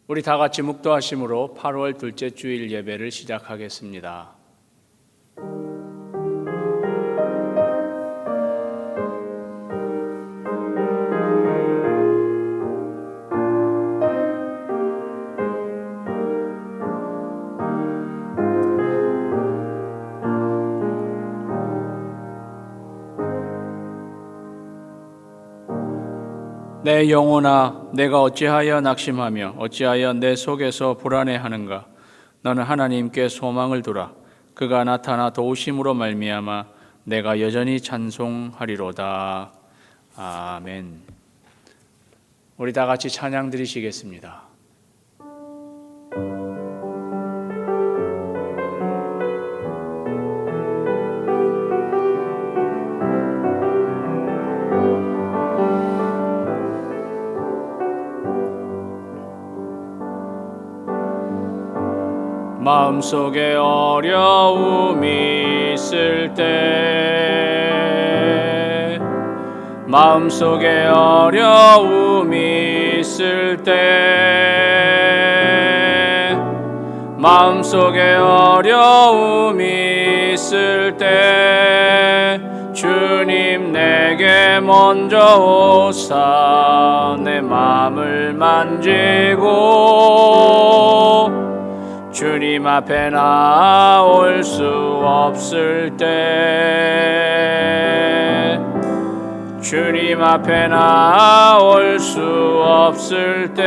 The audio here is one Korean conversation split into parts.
우리 다 같이 묵도하심으로 8월 둘째 주일 예배를 시작하겠습니다. 내 영혼아, 내가 어찌하여 낙심하며 어찌하여 내 속에서 불안해하는가? 너는 하나님께 소망을 두라. 그가 나타나 도우심으로 말미암아 내가 여전히 찬송하리로다. 아멘. 우리 다 같이 찬양 드리시겠습니다. 마음속에 어려움이 있을 때, 마음속에 어려움이 있을 때, 마음속에 어려움이 있을 때, 주님 내게 먼저 오사 내 마음을 만지고 주님 앞에 나올 수 없을 때, 주님 앞에 나올 수 없을 때,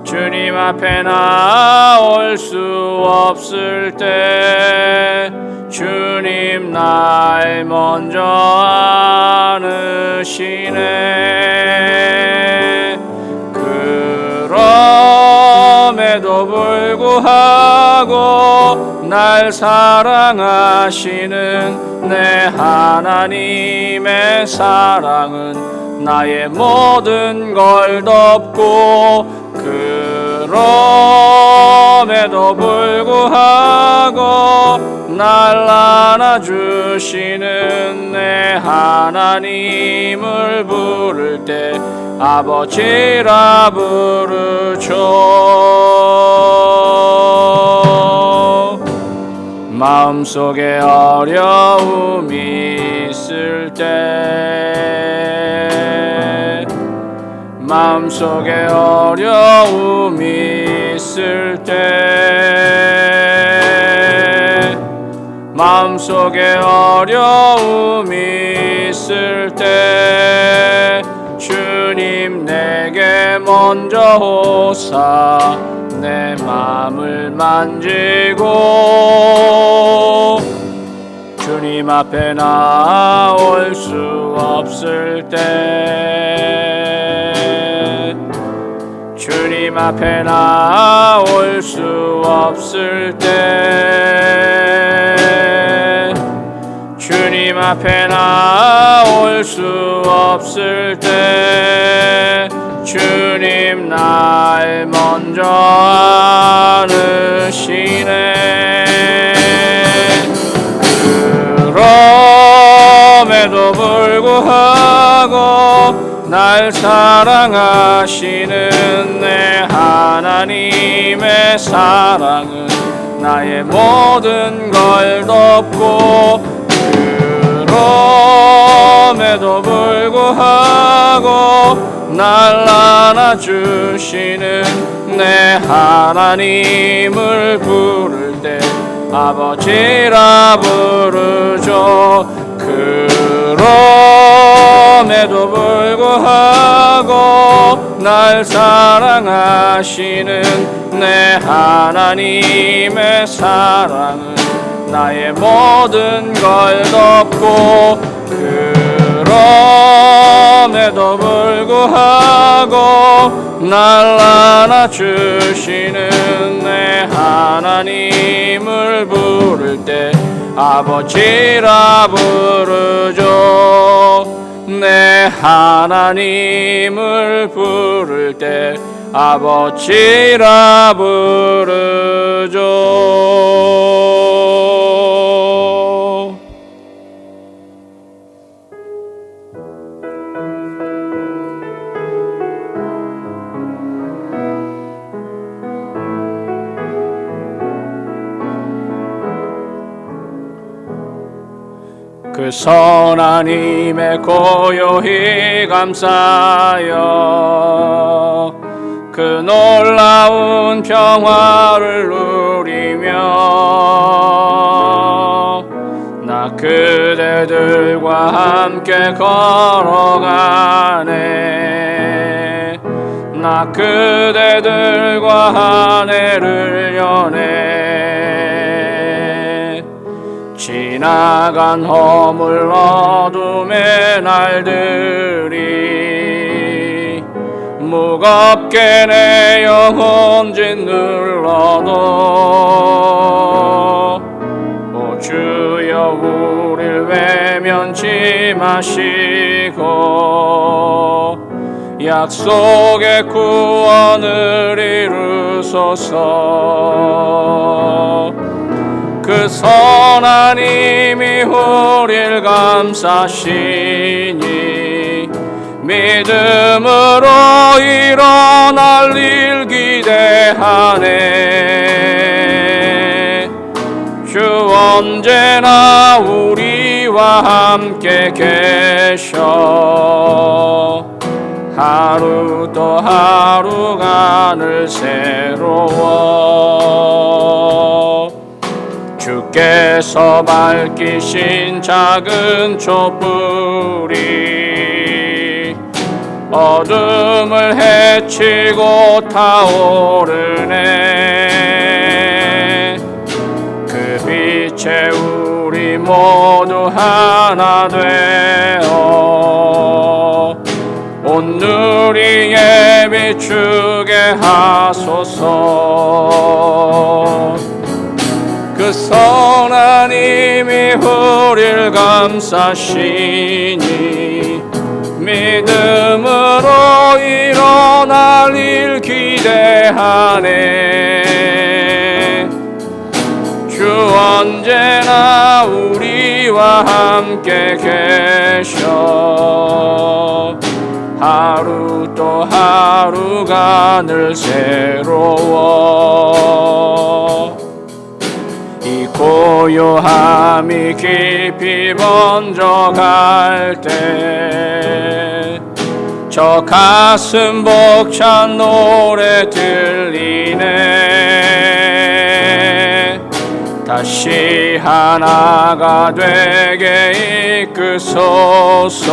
주님 앞에 나올 수 없을 때, 주님 날 먼저 안으시네. 그럼에도 불구하고 날 사랑하시는 내 하나님의 사랑은 나의 모든 걸 덮고, 그럼에도 불구하고 날 안아주시는 내 하나님을 부를 때 아버지라 부르죠. 마음속에 어려움이 있을 때, 마음속에 어려움이 있을 때, 마음속에 어려움이 있을 때, 주님 내게 먼저 오사 내 마음을 만지고 주님 앞에 나올 수 없을 때, 주님 앞에 나올 수 없을 때, 주님 앞에 나올 수 없을 때, 주님 날 먼저 안으시네. 그럼에도 불구하고 날 사랑하시는 내 하나님의 사랑은 나의 모든 걸 덮고, 그럼에도 불구하고 날 안아주시는 내 하나님을 부를 때 아버지라 부르죠. 그럼에도 불구하고 날 사랑하시는 내 하나님의 사랑은 나의 모든 걸 덮고, 그럼에도 불구하고 날 안아주시는 내 하나님을 부를 때 아버지라 부르죠. 내 하나님을 부를 때 아버지라 부르죠. 그 선한 힘에 고요히 감사하여 그 놀라운 평화를 누리며 나 그대들과 함께 걸어가네. 나 그대들과 한 해를 여네. 지나간 허물 어둠의 날들이 무겁게 내 영혼 짓눌러도 오 주여 우릴 외면치 마시고 약속의 구원을 이루소서. 그 선한 힘이 우릴 감싸시니 믿음으로 일어날 일 기대하네. 주 언제나 우리와 함께 계셔 하루 또 하루가 늘 새로워. 주께서 밝히신 작은 촛불이 어둠을 헤치고 타오르네. 그 빛에 우리 모두 하나 되어 온누리에 비추게 하소서. 그 선한 힘이 우릴 감싸시니 믿음으로 일어날 일 기대하네. 주 언제나 우리와 함께 계셔 하루 또 하루가 늘 새로워. 이 고요함이 깊이 번져갈 때 저 가슴 벅찬 노래 들리네. 다시 하나가 되게 이끄소서.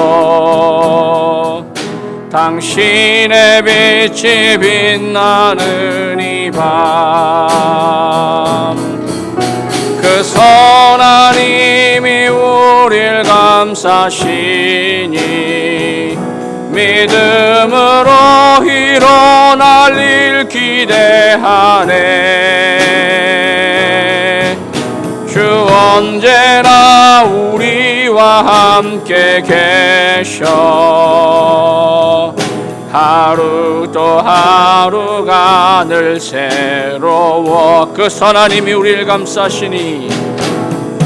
당신의 빛이 빛나는 이 밤 그 선한 힘이 우릴 감싸시니 믿음으로 일어날 일 기대하네. 주 언제나 우리와 함께 계셔 하루 또 하루가 늘 새로워. 그 선한 힘이 우리를 감싸시니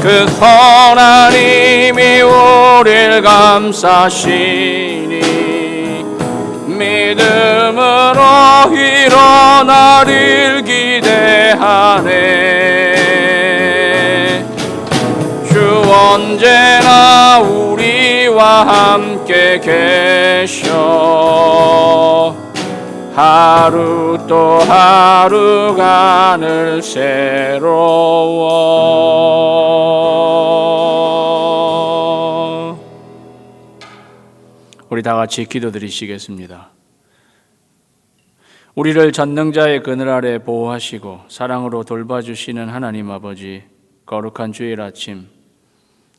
그 선한 힘이 우리를 감싸시니 믿음으로 일어날 일 기대하네. 주 언제나 우리와 함께 계셔 하루 또 하루가 늘 새로워. 우리 다 같이 기도드리시겠습니다. 우리를 전능자의 그늘 아래 보호하시고 사랑으로 돌봐주시는 하나님 아버지, 거룩한 주일 아침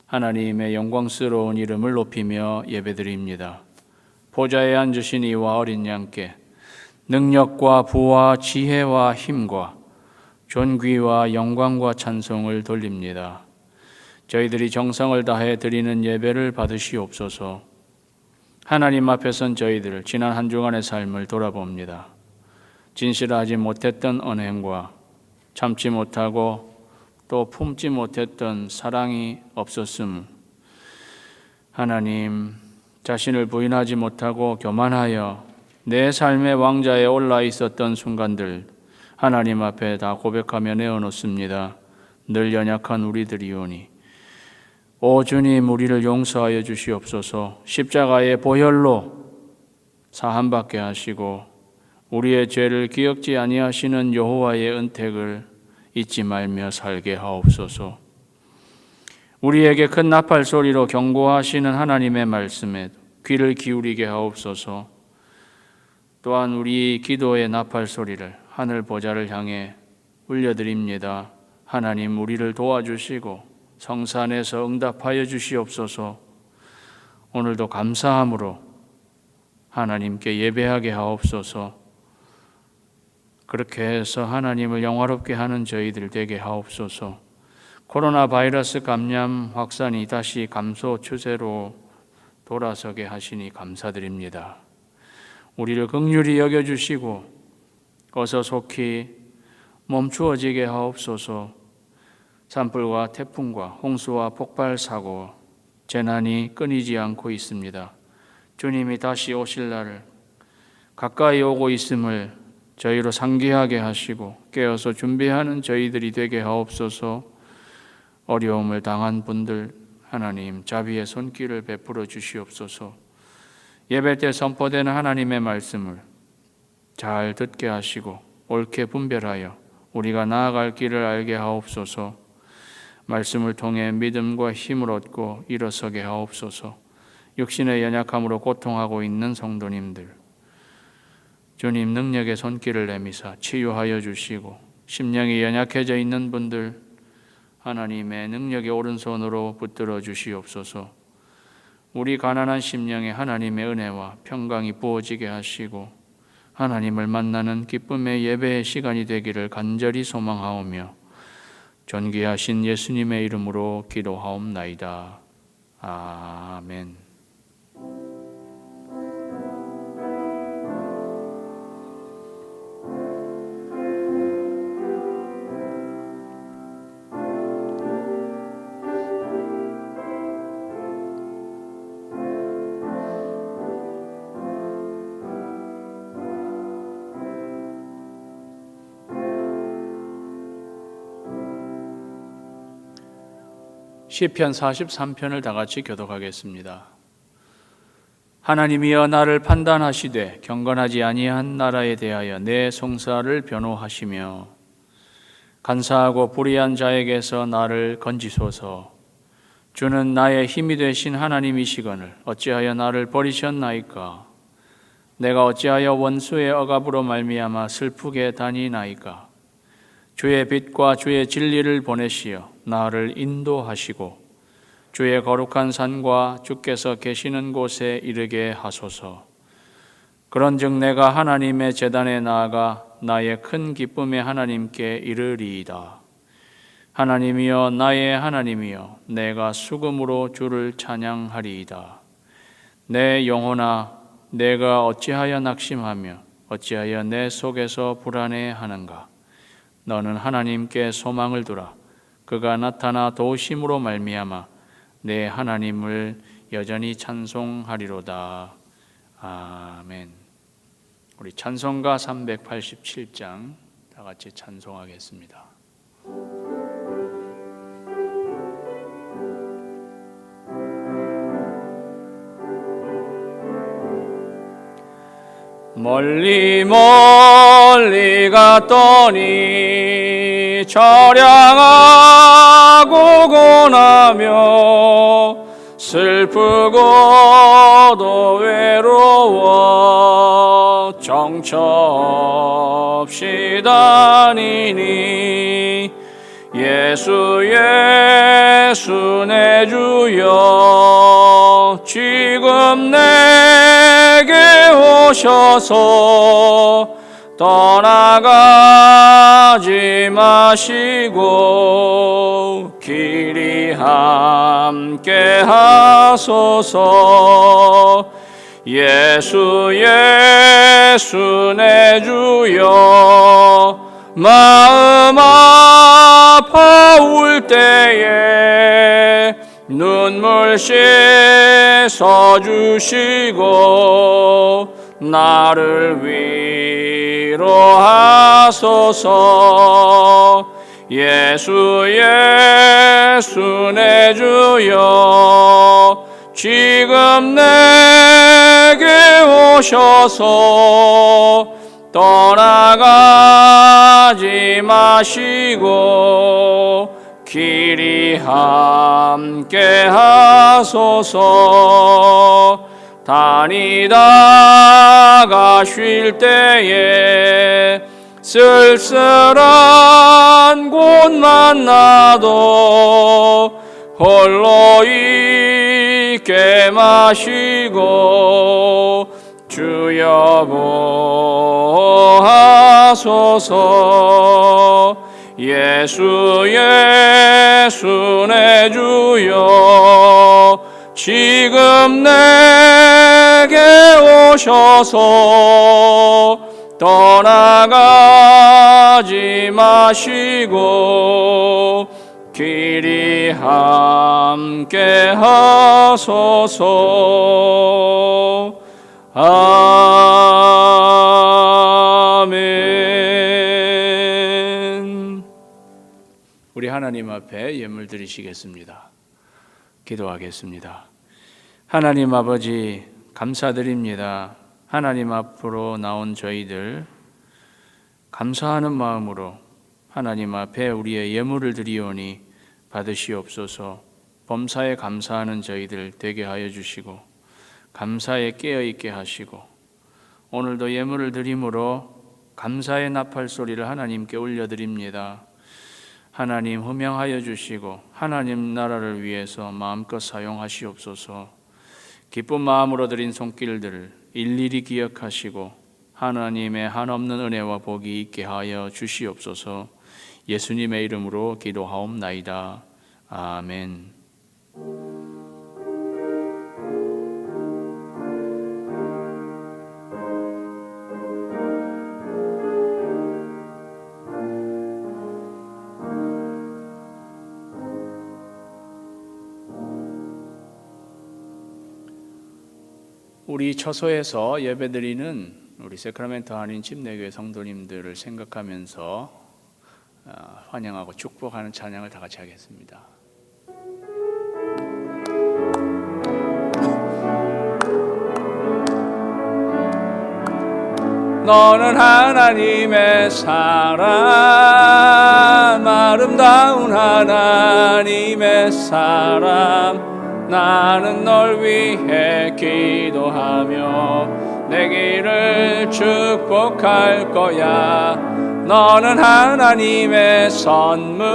하나님의 영광스러운 이름을 높이며 예배드립니다. 보좌에 앉으신 이와 어린 양께 능력과 부와 지혜와 힘과 존귀와 영광과 찬송을 돌립니다. 저희들이 정성을 다해 드리는 예배를 받으시옵소서. 하나님 앞에 선 저희들 지난 한 주간의 삶을 돌아봅니다. 진실하지 못했던 언행과 참지 못하고 또 품지 못했던 사랑이 없었음, 하나님, 자신을 부인하지 못하고 교만하여 내 삶의 왕좌에 올라 있었던 순간들 하나님 앞에 다 고백하며 내어놓습니다. 늘 연약한 우리들이오니 오 주님, 우리를 용서하여 주시옵소서. 십자가의 보혈로 사함받게 하시고 우리의 죄를 기억지 아니하시는 여호와의 은택을 잊지 말며 살게 하옵소서. 우리에게 큰 나팔 소리로 경고하시는 하나님의 말씀에 귀를 기울이게 하옵소서. 또한 우리 기도의 나팔 소리를 하늘 보좌를 향해 울려드립니다. 하나님, 우리를 도와주시고 성산에서 응답하여 주시옵소서. 오늘도 감사함으로 하나님께 예배하게 하옵소서. 그렇게 해서 하나님을 영화롭게 하는 저희들 되게 하옵소서. 코로나 바이러스 감염 확산이 다시 감소 추세로 돌아서게 하시니 감사드립니다. 우리를 긍휼히 여겨주시고 어서 속히 멈추어지게 하옵소서. 산불과 태풍과 홍수와 폭발 사고, 재난이 끊이지 않고 있습니다. 주님이 다시 오실 날을 가까이 오고 있음을 저희로 상기하게 하시고 깨어서 준비하는 저희들이 되게 하옵소서. 어려움을 당한 분들 하나님 자비의 손길을 베풀어 주시옵소서. 예배 때 선포되는 하나님의 말씀을 잘 듣게 하시고 옳게 분별하여 우리가 나아갈 길을 알게 하옵소서. 말씀을 통해 믿음과 힘을 얻고 일어서게 하옵소서. 육신의 연약함으로 고통하고 있는 성도님들, 주님 능력의 손길을 내미사 치유하여 주시고, 심령이 연약해져 있는 분들 하나님의 능력의 오른손으로 붙들어 주시옵소서. 우리 가난한 심령에 하나님의 은혜와 평강이 부어지게 하시고 하나님을 만나는 기쁨의 예배의 시간이 되기를 간절히 소망하오며 존귀하신 예수님의 이름으로 기도하옵나이다. 아멘. 시편 43편을 다 같이 교독하겠습니다. 하나님이여 나를 판단하시되 경건하지 아니한 나라에 대하여 내 송사를 변호하시며 간사하고 불의한 자에게서 나를 건지소서. 주는 나의 힘이 되신 하나님이시거늘 어찌하여 나를 버리셨나이까? 내가 어찌하여 원수의 억압으로 말미암아 슬프게 다니나이까? 주의 빛과 주의 진리를 보내시어 나를 인도하시고 주의 거룩한 산과 주께서 계시는 곳에 이르게 하소서. 그런즉 내가 하나님의 제단에 나아가 나의 큰 기쁨의 하나님께 이르리이다. 하나님이여 나의 하나님이여 내가 수금으로 주를 찬양하리이다. 내 영혼아 내가 어찌하여 낙심하며 어찌하여 내 속에서 불안해하는가? 너는 하나님께 소망을 두라. 그가 나타나 도우심으로 말미암아 내 하나님을 여전히 찬송하리로다. 아멘. 우리 찬송가 387장 다 같이 찬송하겠습니다. 멀리 멀리 갔더니 처량하고 고나며 슬프고도 외로워 정처 없이 다니니 예수 예수 내 주여 지금 내게 오셔서 떠나가지 마시고 길이 함께 하소서. 예수 예수 내 주여 마음 아파올 때에 눈물 씻어주시고 나를 위로하소서. 예수 예수 내 주여 지금 내게 오셔서 떠나가지 마시고 길이 함께 하소서. 다니다가 쉴 때에 쓸쓸한 곳 만나도 홀로 있게 마시고 주여 보하소서. 예수 예수 내 주여 지금 내게 오셔서 떠나가지 마시고 길이 함께 하소서. 아멘. 우리 하나님 앞에 예물 드리시겠습니다. 기도하겠습니다. 하나님 아버지 감사드립니다. 하나님 앞으로 나온 저희들 감사하는 마음으로 하나님 앞에 우리의 예물을 드리오니 받으시옵소서. 범사에 감사하는 저희들 되게 하여 주시고 감사에 깨어있게 하시고 오늘도 예물을 드림으로 감사의 나팔 소리를 하나님께 올려드립니다. 하나님 허명하여 주시고 하나님 나라를 위해서 마음껏 사용하시옵소서. 기쁜 마음으로 드린 손길들을 일일이 기억하시고 하나님의 한없는 은혜와 복이 있게 하여 주시옵소서. 예수님의 이름으로 기도하옵나이다. 아멘. 우리 처소에서 예배드리는 우리 세크라멘토 한인 침례교회 성도님들을 생각하면서 환영하고 축복하는 찬양을 다 같이 하겠습니다. 너는 하나님의 사람, 아름다운 하나님의 사람, 나는 널 위해 기도하며 내 길을 축복할 거야. 너는 하나님의 선물,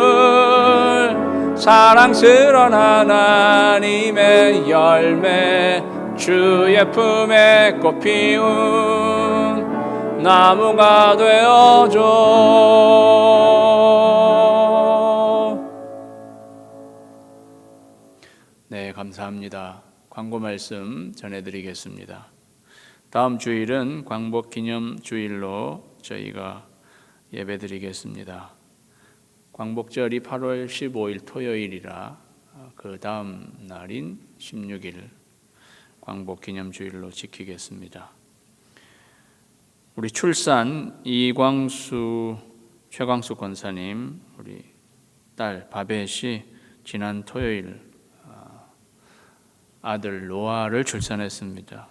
사랑스러운 하나님의 열매, 주의 품에 꽃 피운 나무가 되어줘. 네, 감사합니다. 광고 말씀 전해드리겠습니다. 다음 주일은 광복 기념 주일로 저희가 예배드리겠습니다. 광복절이 8월 15일 토요일이라 그 다음 날인 16일 광복 기념 주일로 지키겠습니다. 우리 출산 최광수 권사님 우리 딸 바벳이 지난 토요일 아들 노아를 출산했습니다.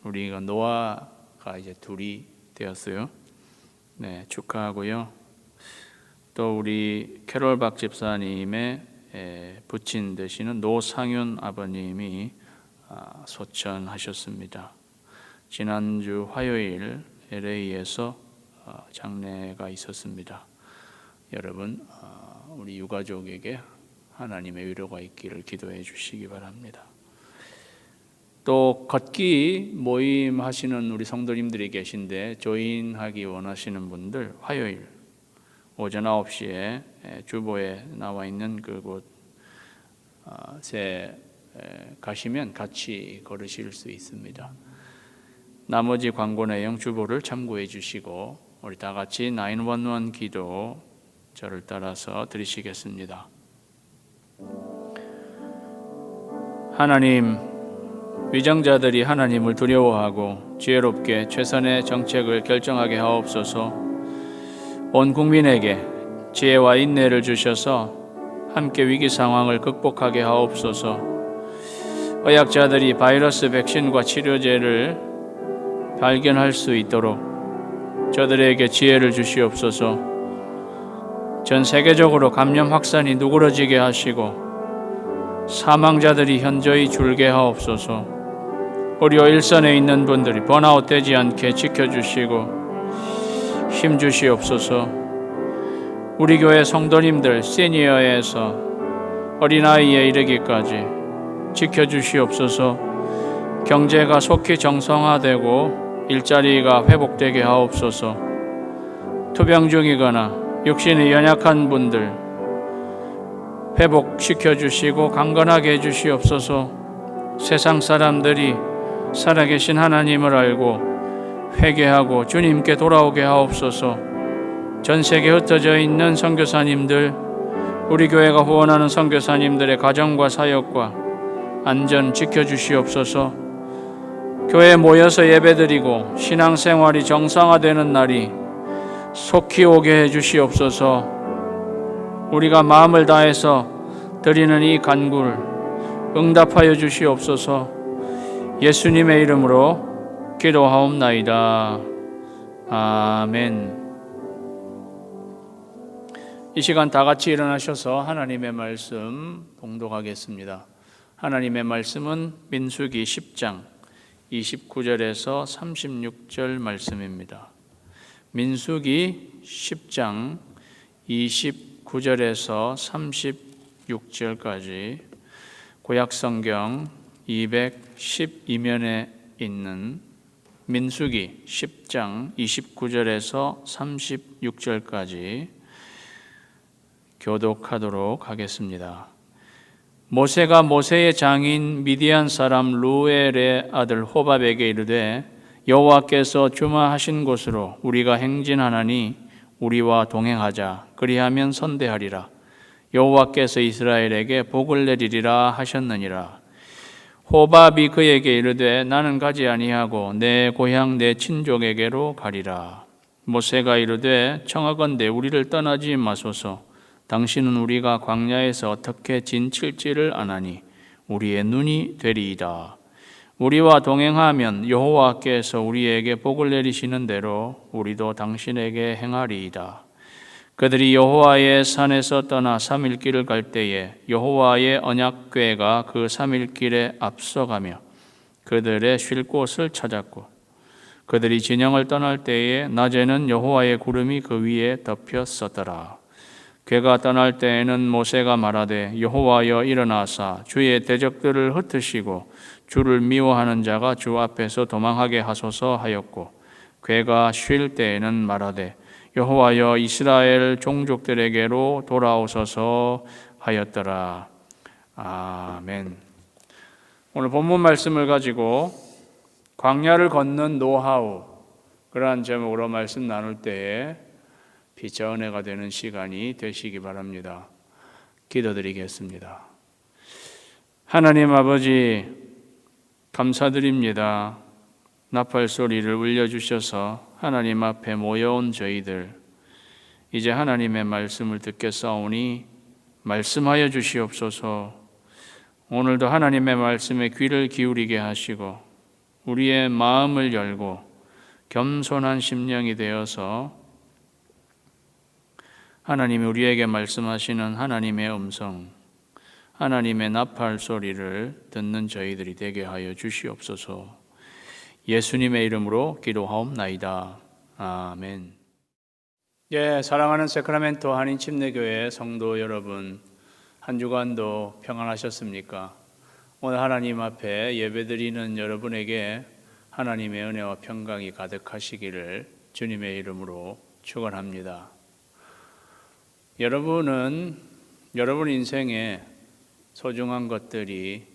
우리가 노아가 이제 둘이 되었어요. 네, 축하하고요. 또 우리 캐롤 박 집사님의 부친 되시는 노상윤 아버님이 소천하셨습니다. 지난주 화요일 LA에서 장례가 있었습니다. 여러분, 우리 유가족에게 하나님의 위로가 있기를 기도해 주시기 바랍니다. 또 걷기 모임 하시는 우리 성도님들이 계신데 조인하기 원하시는 분들 화요일 오전 9시에 주보에 나와 있는 그곳에 가시면 같이 걸으실 수 있습니다. 나머지 광고 내용 주보를 참고해 주시고 우리 다 같이 911 기도 저를 따라서 드리시겠습니다. 하나님, 위정자들이 하나님을 두려워하고 지혜롭게 최선의 정책을 결정하게 하옵소서. 온 국민에게 지혜와 인내를 주셔서 함께 위기 상황을 극복하게 하옵소서. 의학자들이 바이러스 백신과 치료제를 발견할 수 있도록 저들에게 지혜를 주시옵소서. 전 세계적으로 감염 확산이 누그러지게 하시고 사망자들이 현저히 줄게 하옵소서. 의료 일선에 있는 분들이 번아웃 되지 않게 지켜주시고 힘 주시옵소서. 우리 교회 성도님들 시니어에서 어린아이에 이르기까지 지켜주시옵소서. 경제가 속히 정상화되고 일자리가 회복되게 하옵소서. 투병 중이거나 육신이 연약한 분들 회복시켜 주시고 강건하게 해주시옵소서. 세상 사람들이 살아계신 하나님을 알고 회개하고 주님께 돌아오게 하옵소서. 전 세계에 흩어져 있는 선교사님들, 우리 교회가 후원하는 선교사님들의 가정과 사역과 안전 지켜주시옵소서. 교회에 모여서 예배드리고 신앙생활이 정상화되는 날이 속히 오게 해주시옵소서. 우리가 마음을 다해서 드리는 이 간구를 응답하여 주시옵소서. 예수님의 이름으로 기도하옵나이다. 아멘. 이 시간 다 같이 일어나셔서 하나님의 말씀 봉독하겠습니다. 하나님의 말씀은 민수기 10장 29절에서 36절 말씀입니다. 민수기 10장 29절에서 36절까지 구약성경 212면에 있는 민수기 10장 29절에서 36절까지 교독하도록 하겠습니다. 모세가 모세의 장인 미디안 사람 루엘의 아들 호밥에게 이르되 여호와께서 주마하신 곳으로 우리가 행진하나니 우리와 동행하자. 그리하면 선대하리라. 여호와께서 이스라엘에게 복을 내리리라 하셨느니라. 호밥이 그에게 이르되 나는 가지 아니하고 내 고향 내 친족에게로 가리라. 모세가 이르되 청하건대 우리를 떠나지 마소서. 당신은 우리가 광야에서 어떻게 진칠지를 아나니 우리의 눈이 되리이다. 우리와 동행하면 여호와께서 우리에게 복을 내리시는 대로 우리도 당신에게 행하리이다. 그들이 여호와의 산에서 떠나 3일 길을 갈 때에 여호와의 언약궤가 그 3일 길에 앞서가며 그들의 쉴 곳을 찾았고 그들이 진영을 떠날 때에 낮에는 여호와의 구름이 그 위에 덮였었더라. 궤가 떠날 때에는 모세가 말하되 여호와여 일어나사 주의 대적들을 흩으시고 주를 미워하는 자가 주 앞에서 도망하게 하소서 하였고 궤가 쉴 때에는 말하되 여호와여 이스라엘 종족들에게로 돌아오소서 하였더라. 아멘. 오늘 본문 말씀을 가지고 광야를 걷는 노하우, 그러한 제목으로 말씀 나눌 때에 빛의 은혜가 되는 시간이 되시기 바랍니다. 기도드리겠습니다. 하나님 아버지 감사드립니다. 나팔 소리를 울려주셔서 하나님 앞에 모여온 저희들 이제 하나님의 말씀을 듣겠사오니 말씀하여 주시옵소서. 오늘도 하나님의 말씀에 귀를 기울이게 하시고 우리의 마음을 열고 겸손한 심령이 되어서 하나님이 우리에게 말씀하시는 하나님의 음성, 하나님의 나팔 소리를 듣는 저희들이 되게 하여 주시옵소서. 예수님의 이름으로 기도하옵나이다. 아멘. 사랑하는 세크라멘토 한인침례교회 성도 여러분, 한 주간도 평안하셨습니까? 오늘 하나님 앞에 예배드리는 여러분에게 하나님의 은혜와 평강이 가득하시기를 주님의 이름으로 축원합니다. 여러분은 여러분 인생에 소중한 것들이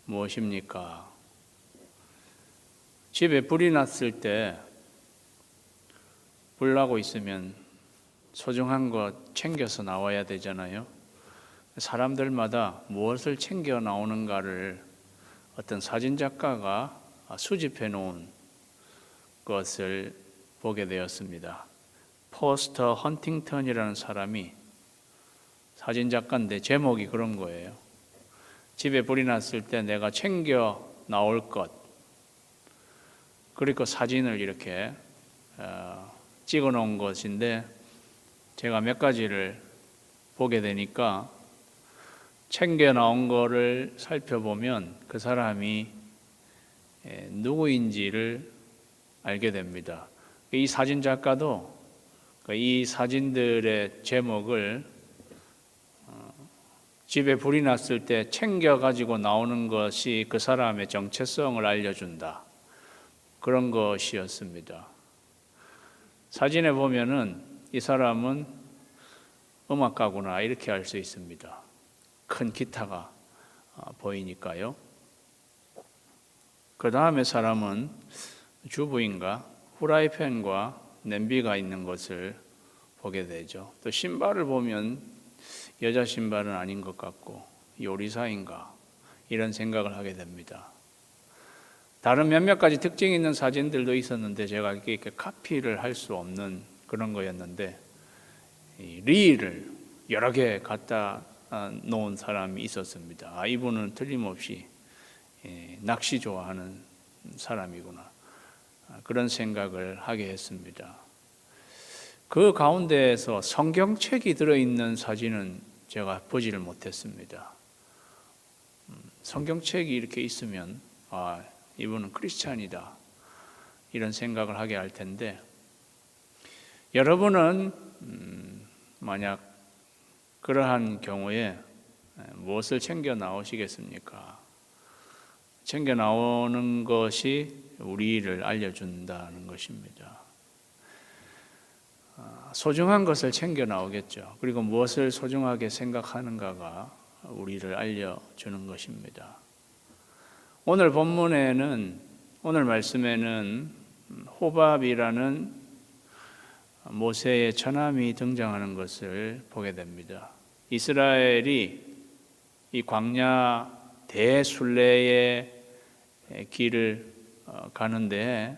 무엇입니까? 집에 불이 났을 때 불 나고 있으면 소중한 것 챙겨서 나와야 되잖아요. 사람들마다 무엇을 챙겨 나오는가를 어떤 사진작가가 수집해 놓은 것을 보게 되었습니다. 포스터 헌팅턴이라는 사람이 사진작가인데 제목이 그런 거예요. 집에 불이 났을 때 내가 챙겨 나올 것. 그리고 사진을 이렇게 찍어 놓은 것인데 제가 몇 가지를 보게 되니까 챙겨 나온 거를 살펴보면 그 사람이 누구인지를 알게 됩니다. 이 사진 작가도 이 사진들의 제목을 집에 불이 났을 때 챙겨 가지고 나오는 것이 그 사람의 정체성을 알려준다. 그런 것이었습니다. 사진에 보면은 이 사람은 음악가구나 이렇게 알 수 있습니다. 큰 기타가 보이니까요. 그 다음에 사람은 주부인가 후라이팬과 냄비가 있는 것을 보게 되죠. 또 신발을 보면 여자 신발은 아닌 것 같고 요리사인가 이런 생각을 하게 됩니다. 다른 몇몇 가지 특징 있는 사진들도 있었는데 제가 이렇게 카피를 할 수 없는 그런 거였는데 리일을 여러 개 갖다 놓은 사람이 있었습니다. 이분은 틀림없이 낚시 좋아하는 사람이구나 그런 생각을 하게 했습니다. 그 가운데에서 성경책이 들어있는 사진은 제가 보지를 못했습니다. 성경책이 이렇게 있으면 이분은 크리스찬이다 이런 생각을 하게 할 텐데 여러분은 만약 그러한 경우에 무엇을 챙겨 나오시겠습니까? 챙겨 나오는 것이 우리를 알려준다는 것입니다. 소중한 것을 챙겨 나오겠죠. 그리고 무엇을 소중하게 생각하는가가 우리를 알려주는 것입니다. 오늘 본문에는 오늘 말씀에는 호밥이라는 모세의 처남이 등장하는 것을 보게 됩니다. 이스라엘이 이 광야 대순례의 길을 가는데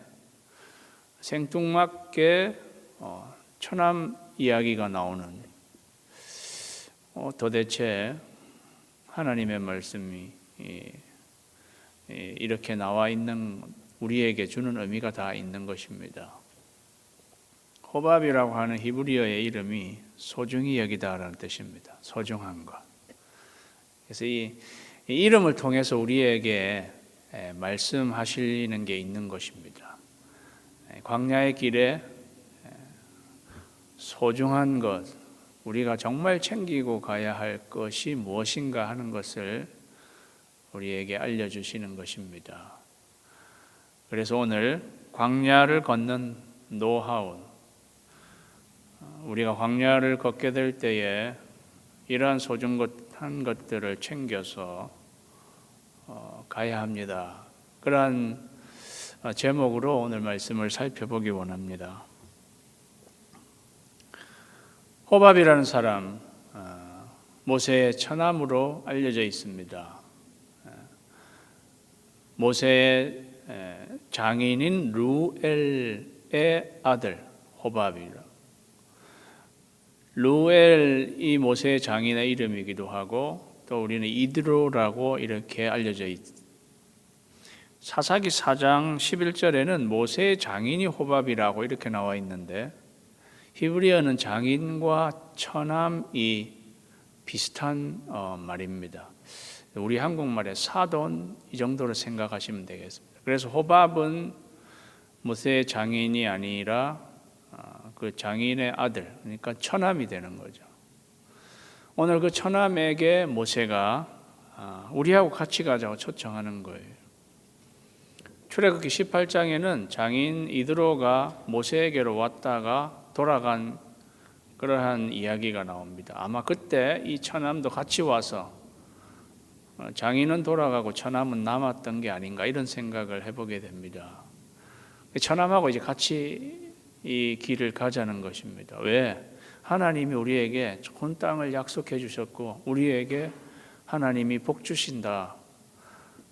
생뚱맞게 처남 이야기가 나오는 도대체 하나님의 말씀이 이렇게 나와 있는 우리에게 주는 의미가 다 있는 것입니다. 호밥이라고 하는 히브리어의 이름이 소중히 여기다라는 뜻입니다. 소중한 것. 그래서 이 이름을 통해서 우리에게 말씀하시는 게 있는 것입니다. 광야의 길에 소중한 것, 우리가 정말 챙기고 가야 할 것이 무엇인가 하는 것을 우리에게 알려주시는 것입니다. 그래서 오늘 광야를 걷는 노하우, 우리가 광야를 걷게 될 때에 이러한 소중한 것들을 챙겨서 가야 합니다. 그러한 제목으로 오늘 말씀을 살펴보기 원합니다. 호밥이라는 사람, 모세의 처남으로 알려져 있습니다. 모세의 장인인 루엘의 아들 호밥이라. 루엘이 모세의 장인의 이름이기도 하고 또 우리는 이드로라고 이렇게 알려져 있습니다. 사사기 4장 11절에는 모세의 장인이 호밥이라고 이렇게 나와 있는데 히브리어는 장인과 처남이 비슷한 말입니다. 우리 한국말의 사돈 이 정도로 생각하시면 되겠습니다. 그래서 호밥은 모세의 장인이 아니라 그 장인의 아들, 그러니까 처남이 되는 거죠. 오늘 그 처남에게 모세가 우리하고 같이 가자고 초청하는 거예요. 출애굽기 18장에는 장인 이드로가 모세에게로 왔다가 돌아간 그러한 이야기가 나옵니다. 아마 그때 이 처남도 같이 와서 장인은 돌아가고 처남은 남았던 게 아닌가 이런 생각을 해보게 됩니다. 처남하고 이제 같이 이 길을 가자는 것입니다. 왜? 하나님이 우리에게 좋은 땅을 약속해 주셨고 우리에게 하나님이 복 주신다.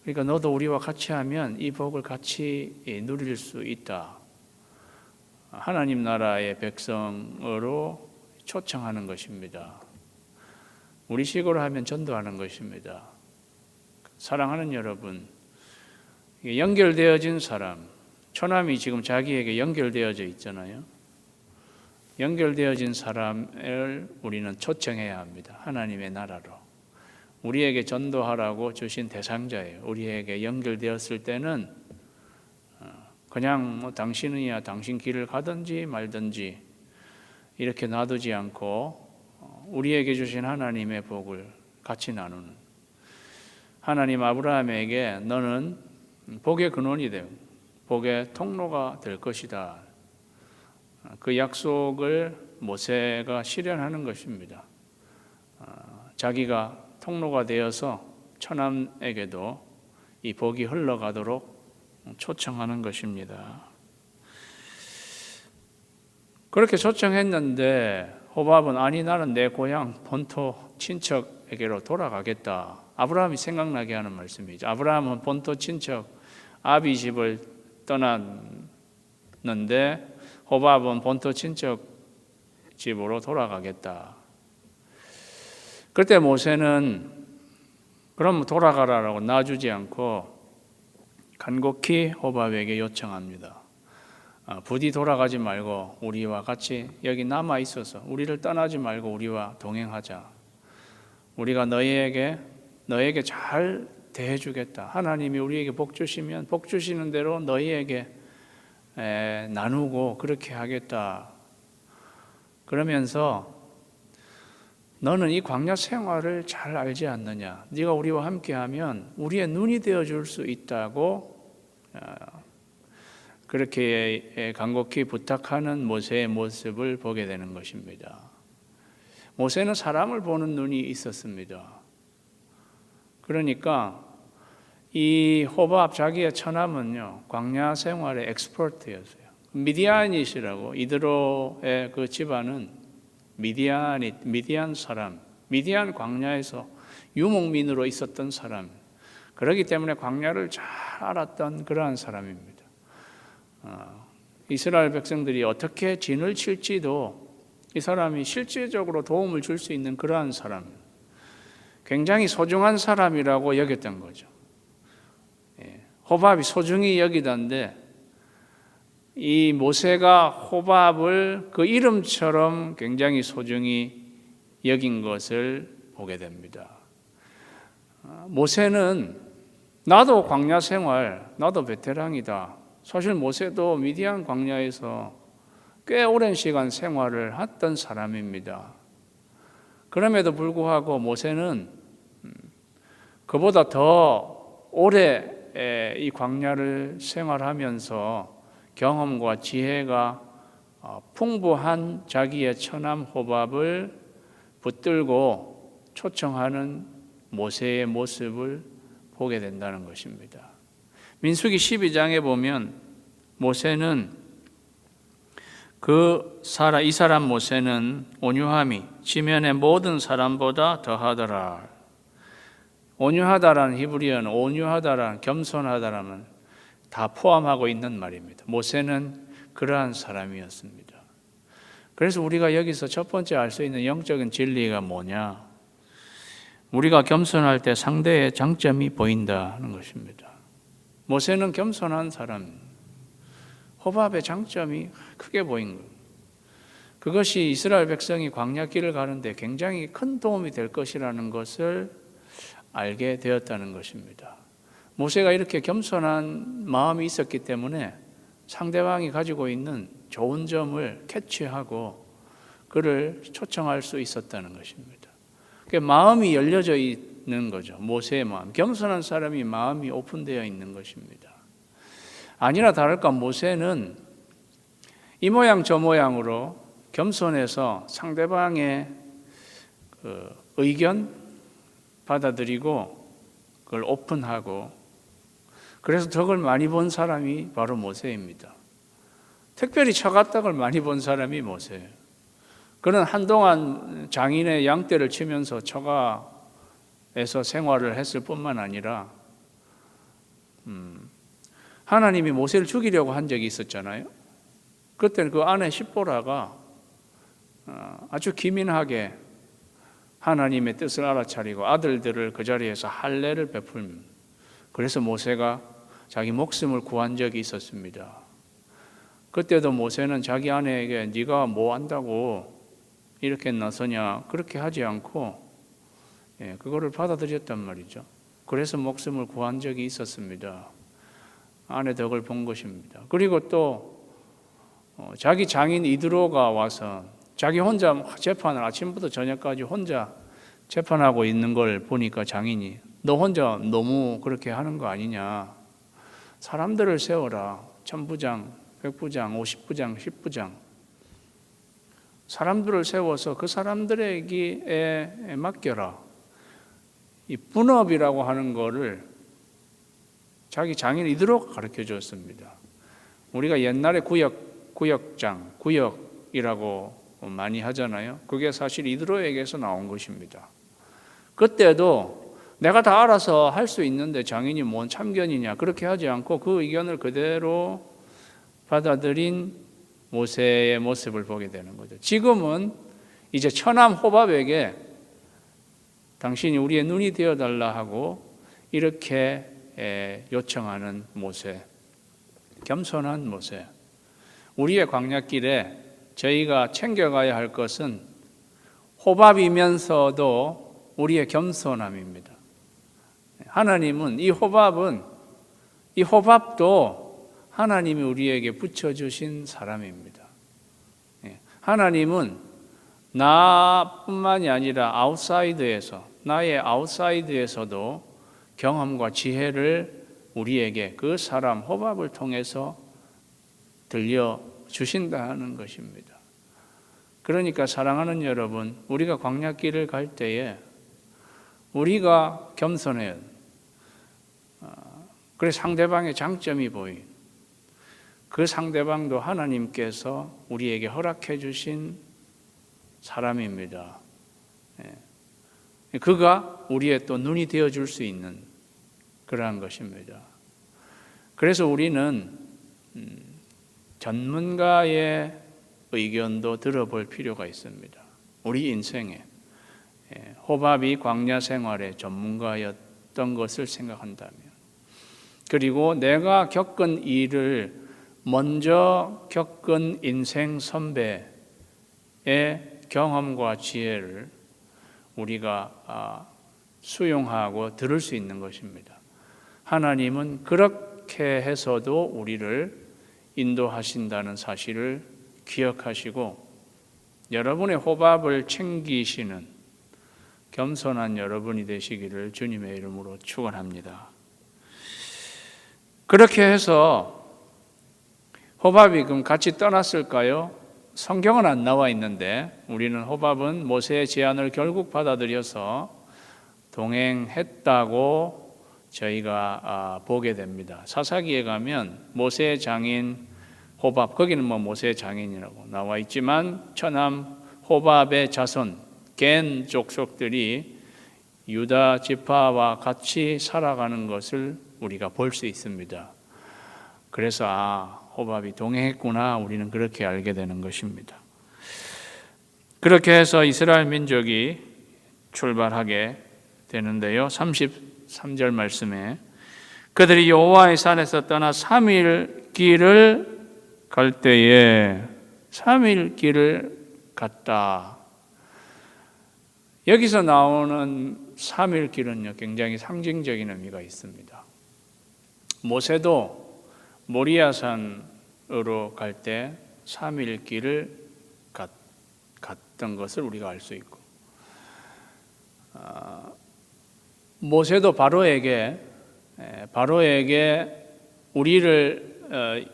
그러니까 너도 우리와 같이 하면 이 복을 같이 누릴 수 있다. 하나님 나라의 백성으로 초청하는 것입니다. 우리식으로 하면 전도하는 것입니다. 사랑하는 여러분, 연결되어진 사람, 초남이 지금 자기에게 연결되어져 있잖아요. 연결되어진 사람을 우리는 초청해야 합니다. 하나님의 나라로. 우리에게 전도하라고 주신 대상자예요. 우리에게 연결되었을 때는 그냥 당신이야 당신 길을 가든지 말든지 이렇게 놔두지 않고 우리에게 주신 하나님의 복을 같이 나누는, 하나님 아브라함에게 너는 복의 근원이 되고 복의 통로가 될 것이다. 그 약속을 모세가 실현하는 것입니다. 자기가 통로가 되어서 처남에게도 이 복이 흘러가도록 초청하는 것입니다. 그렇게 초청했는데 호밥은 아니 나는 내 고향 본토 친척에게로 돌아가겠다. 아브라함이 생각나게 하는 말씀이죠. 아브라함은 본토 친척 아비 집을 떠났는데 호밥은 본토 친척 집으로 돌아가겠다. 그때 모세는 그럼 돌아가라라고 놔주지 않고 간곡히 호밥에게 요청합니다. 부디 돌아가지 말고 우리와 같이 여기 남아 있어서 우리를 떠나지 말고 우리와 동행하자. 우리가 너에게 잘 대해주겠다. 하나님이 우리에게 복 주시면 복 주시는 대로 너희에게 나누고 그렇게 하겠다. 그러면서 너는 이 광야 생활을 잘 알지 않느냐? 네가 우리와 함께하면 우리의 눈이 되어줄 수 있다고 그렇게 간곡히 부탁하는 모세의 모습을 보게 되는 것입니다. 모세는 사람을 보는 눈이 있었습니다. 그러니까 이 호밥 자기의 처남은요 광야 생활의 엑스퍼트였어요. 미디안이시라고, 이드로의 그 집안은 미디안 사람, 미디안 광야에서 유목민으로 있었던 사람, 그렇기 때문에 광야를 잘 알았던 그러한 사람입니다. 이스라엘 백성들이 어떻게 진을 칠지도 이 사람이 실질적으로 도움을 줄 수 있는 그러한 사람, 굉장히 소중한 사람이라고 여겼던 거죠. 호밥이 소중히 여기던데 이 모세가 호밥을 그 이름처럼 굉장히 소중히 여긴 것을 보게 됩니다. 모세는 나도 광야 생활, 나도 베테랑이다. 사실 모세도 미디안 광야에서 꽤 오랜 시간 생활을 했던 사람입니다. 그럼에도 불구하고 모세는 그보다 더 오래 이 광야를 생활하면서 경험과 지혜가 풍부한 자기의 처남 호밥을 붙들고 초청하는 모세의 모습을 보게 된다는 것입니다. 민수기 12장에 보면 모세는 이 사람 모세는 온유함이 지면의 모든 사람보다 더하더라. 온유하다라는 히브리어는 온유하다라는 겸손하다라는 다 포함하고 있는 말입니다. 모세는 그러한 사람이었습니다. 그래서 우리가 여기서 첫 번째 알 수 있는 영적인 진리가 뭐냐? 우리가 겸손할 때 상대의 장점이 보인다는 것입니다. 모세는 겸손한 사람, 호밥의 장점이 크게 보인 거예요. 그것이 이스라엘 백성이 광야길을 가는데 굉장히 큰 도움이 될 것이라는 것을 알게 되었다는 것입니다. 모세가 이렇게 겸손한 마음이 있었기 때문에 상대방이 가지고 있는 좋은 점을 캐치하고 그를 초청할 수 있었다는 것입니다. 마음이 열려져 있는 거죠. 모세의 마음, 겸손한 사람이 마음이 오픈되어 있는 것입니다. 아니나 다를까 모세는 이 모양 저 모양으로 겸손해서 상대방의 의견 받아들이고 그걸 오픈하고, 그래서 덕을 많이 본 사람이 바로 모세입니다. 특별히 처가덕을 많이 본 사람이 모세예요. 그는 한동안 장인의 양떼를 치면서 처가에서 생활을 했을 뿐만 아니라 하나님이 모세를 죽이려고 한 적이 있었잖아요. 그때는 그 아내 십보라가 아주 기민하게 하나님의 뜻을 알아차리고 아들들을 그 자리에서 할례를 베풀면, 그래서 모세가 자기 목숨을 구한 적이 있었습니다. 그때도 모세는 자기 아내에게 네가 뭐 안다고 이렇게 나서냐 그렇게 하지 않고 그거를 받아들였단 말이죠. 그래서 목숨을 구한 적이 있었습니다. 아내 덕을 본 것입니다. 그리고 또 자기 장인 이드로가 와서 자기 혼자 재판을 아침부터 저녁까지 혼자 재판하고 있는 걸 보니까 장인이 너 혼자 너무 그렇게 하는 거 아니냐, 사람들을 세워라. 천부장, 백부장, 50부장, 10부장 사람들을 세워서 그 사람들에게 맡겨라. 이 분업이라고 하는 거를 자기 장인 이드로가 가르쳐 줬습니다. 우리가 옛날에 구역장, 구역이라고 많이 하잖아요. 그게 사실 이드로에게서 나온 것입니다. 그때도 내가 다 알아서 할 수 있는데 장인이 뭔 참견이냐 그렇게 하지 않고 그 의견을 그대로 받아들인 모세의 모습을 보게 되는 거죠. 지금은 이제 처남 호밥에게 당신이 우리의 눈이 되어달라 하고 이렇게 요청하는 모세, 겸손한 모세. 우리의 광야길에 저희가 챙겨가야 할 것은 호밥이면서도 우리의 겸손함입니다. 하나님은 이 호밥도 하나님이 우리에게 붙여주신 사람입니다. 하나님은 나뿐만이 아니라 나의 아웃사이드에서도 경험과 지혜를 우리에게 그 사람 호밥을 통해서 들려주신다는 것입니다. 그러니까 사랑하는 여러분, 우리가 광야길을 갈 때에 우리가 겸손해요. 그래서 상대방의 장점이 보인 그 상대방도 하나님께서 우리에게 허락해 주신 사람입니다. 그가 우리의 또 눈이 되어줄 수 있는 그러한 것입니다. 그래서 우리는 전문가의 의견도 들어볼 필요가 있습니다. 우리 인생에 호밥이 광야 생활의 전문가였던 것을 생각한다면, 그리고 내가 겪은 일을 먼저 겪은 인생 선배의 경험과 지혜를 우리가 수용하고 들을 수 있는 것입니다. 하나님은 그렇게 해서도 우리를 인도하신다는 사실을 기억하시고 여러분의 호밥을 챙기시는 겸손한 여러분이 되시기를 주님의 이름으로 축원합니다. 그렇게 해서 호밥이 그럼 같이 떠났을까요? 성경은 안 나와 있는데 우리는 호밥은 모세의 제안을 결국 받아들여서 동행했다고 저희가 보게 됩니다. 사사기에 가면 모세의 장인 호밥, 거기는 모세의 장인이라고 나와 있지만 처남 호밥의 자손 겐 족속들이 유다 지파와 같이 살아가는 것을 우리가 볼 수 있습니다. 그래서 호밥이 동행했구나, 우리는 그렇게 알게 되는 것입니다. 그렇게 해서 이스라엘 민족이 출발하게 되는데요. 33절 말씀에 그들이 여호와의 산에서 떠나 3일 길을 갈 때에 3일 길을 갔다. 여기서 나오는 3일 길은요, 굉장히 상징적인 의미가 있습니다. 모세도 모리아산으로 갈 때 3일 길을 갔던 것을 우리가 알 수 있고, 모세도 바로에게 우리를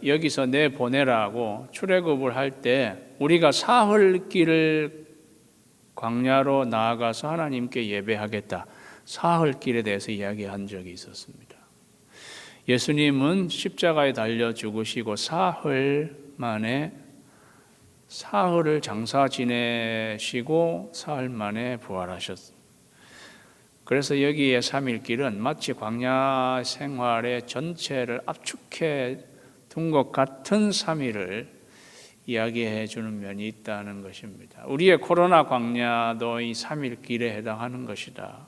여기서 내보내라고 출애굽을 할 때 우리가 사흘 길을 광야로 나아가서 하나님께 예배하겠다, 사흘 길에 대해서 이야기한 적이 있었습니다. 예수님은 십자가에 달려 죽으시고 사흘 만에 사흘을 장사 지내시고 사흘 만에 부활하셨습니다. 그래서 여기에 3일 길은 마치 광야 생활의 전체를 압축해 둔 것 같은 3일을 이야기해 주는 면이 있다는 것입니다. 우리의 코로나 광야도 이 3일 길에 해당하는 것이다.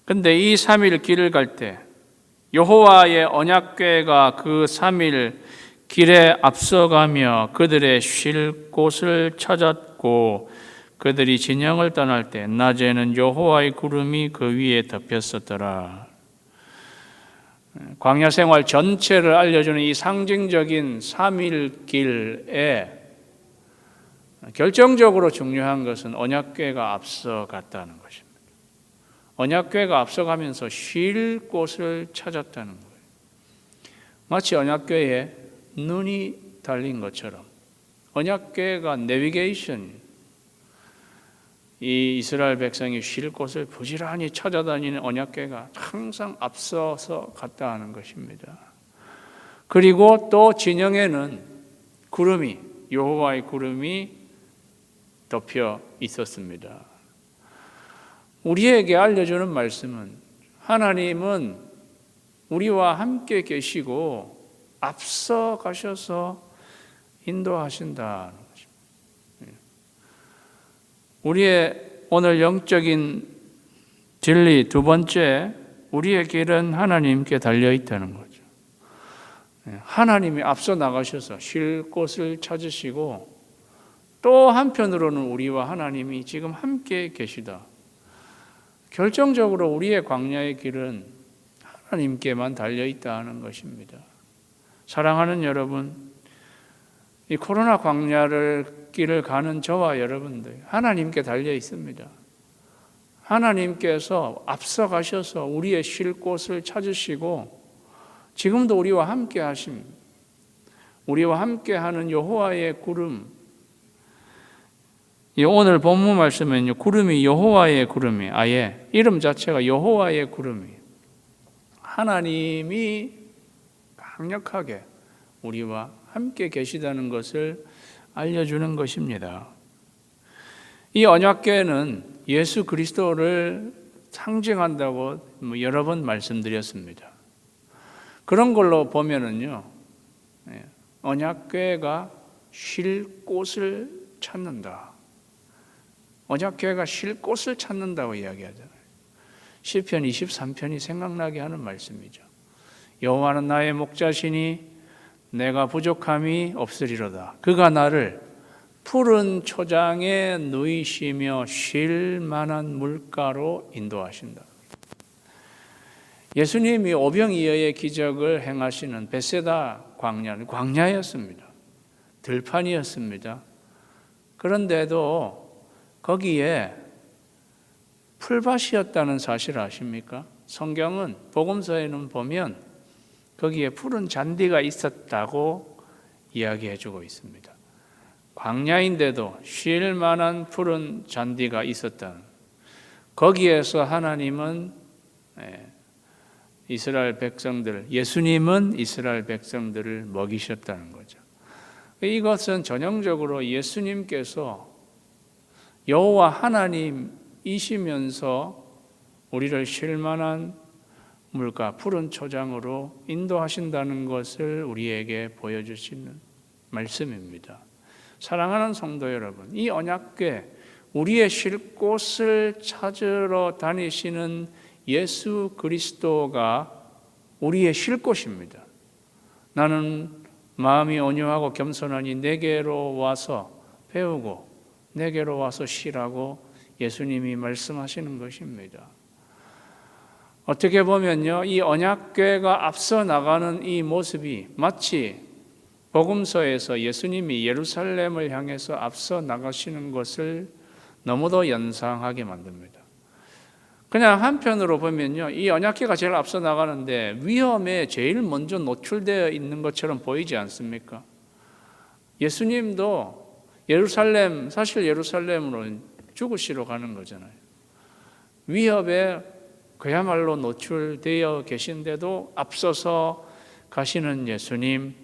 근데 이 3일 길을 갈 때 여호와의 언약궤가 그 3일 길에 앞서가며 그들의 쉴 곳을 찾았고 그들이 진영을 떠날 때 낮에는 여호와의 구름이 그 위에 덮였었더라. 광야 생활 전체를 알려주는 이 상징적인 3일 길에 결정적으로 중요한 것은 언약궤가 앞서갔다는 것입니다. 언약궤가 앞서가면서 쉴 곳을 찾았다는 거예요. 마치 언약궤에 눈이 달린 것처럼 언약궤가 내비게이션, 이 이스라엘 백성이 쉴 곳을 부지런히 찾아다니는 언약궤가 항상 앞서서 갔다 하는 것입니다. 그리고 또 진영에는 구름이, 여호와의 구름이 덮여 있었습니다. 우리에게 알려주는 말씀은 하나님은 우리와 함께 계시고 앞서 가셔서 인도하신다는 것입니다. 우리의 오늘 영적인 진리 두 번째, 우리의 길은 하나님께 달려 있다는 거죠. 하나님이 앞서 나가셔서 쉴 곳을 찾으시고 또 한편으로는 우리와 하나님이 지금 함께 계시다. 결정적으로 우리의 광야의 길은 하나님께만 달려있다는 것입니다. 사랑하는 여러분, 이 코로나 광야를 길을 가는 저와 여러분들 하나님께 달려있습니다. 하나님께서 앞서가셔서 우리의 쉴 곳을 찾으시고 지금도 우리와 함께 하심, 우리와 함께하는 여호와의 구름, 오늘 본문 말씀은요, 구름이 여호와의 구름이, 아예 이름 자체가 여호와의 구름이, 하나님이 강력하게 우리와 함께 계시다는 것을 알려주는 것입니다. 이 언약궤는 예수 그리스도를 상징한다고 여러 번 말씀드렸습니다. 그런 걸로 보면은요, 언약궤가 쉴 곳을 찾는다. 언약궤가 쉴 곳을 찾는다고 이야기하잖아요. 시편 23편이 생각나게 하는 말씀이죠. 여호와는 나의 목자시니 내가 부족함이 없으리로다. 그가 나를 푸른 초장에 누이시며 쉴 만한 물가로 인도하신다. 예수님이 오병이어의 기적을 행하시는 베세다 광야는 광야였습니다. 들판이었습니다. 그런데도 거기에 풀밭이었다는 사실 아십니까? 성경은 복음서에는 보면 거기에 푸른 잔디가 있었다고 이야기해주고 있습니다. 광야인데도 쉴 만한 푸른 잔디가 있었다는, 거기에서 하나님은 이스라엘 백성들, 예수님은 이스라엘 백성들을 먹이셨다는 거죠. 이것은 전형적으로 예수님께서 여호와 하나님이시면서 우리를 쉴 만한 물가, 푸른 초장으로 인도하신다는 것을 우리에게 보여주시는 말씀입니다. 사랑하는 성도 여러분, 이 언약궤, 우리의 쉴 곳을 찾으러 다니시는 예수 그리스도가 우리의 쉴 곳입니다. 나는 마음이 온유하고 겸손하니 내게로 와서 배우고 내게로 와서 쉬라고 예수님이 말씀하시는 것입니다. 어떻게 보면요, 이 언약궤가 앞서 나가는 이 모습이 마치 복음서에서 예수님이 예루살렘을 향해서 앞서 나가시는 것을 너무도 연상하게 만듭니다. 그냥 한편으로 보면요, 이 언약궤가 제일 앞서 나가는데 위험에 제일 먼저 노출되어 있는 것처럼 보이지 않습니까? 예수님도 예루살렘, 사실 예루살렘으로 죽으시러 가는 거잖아요. 위협에 그야말로 노출되어 계신데도 앞서서 가시는 예수님,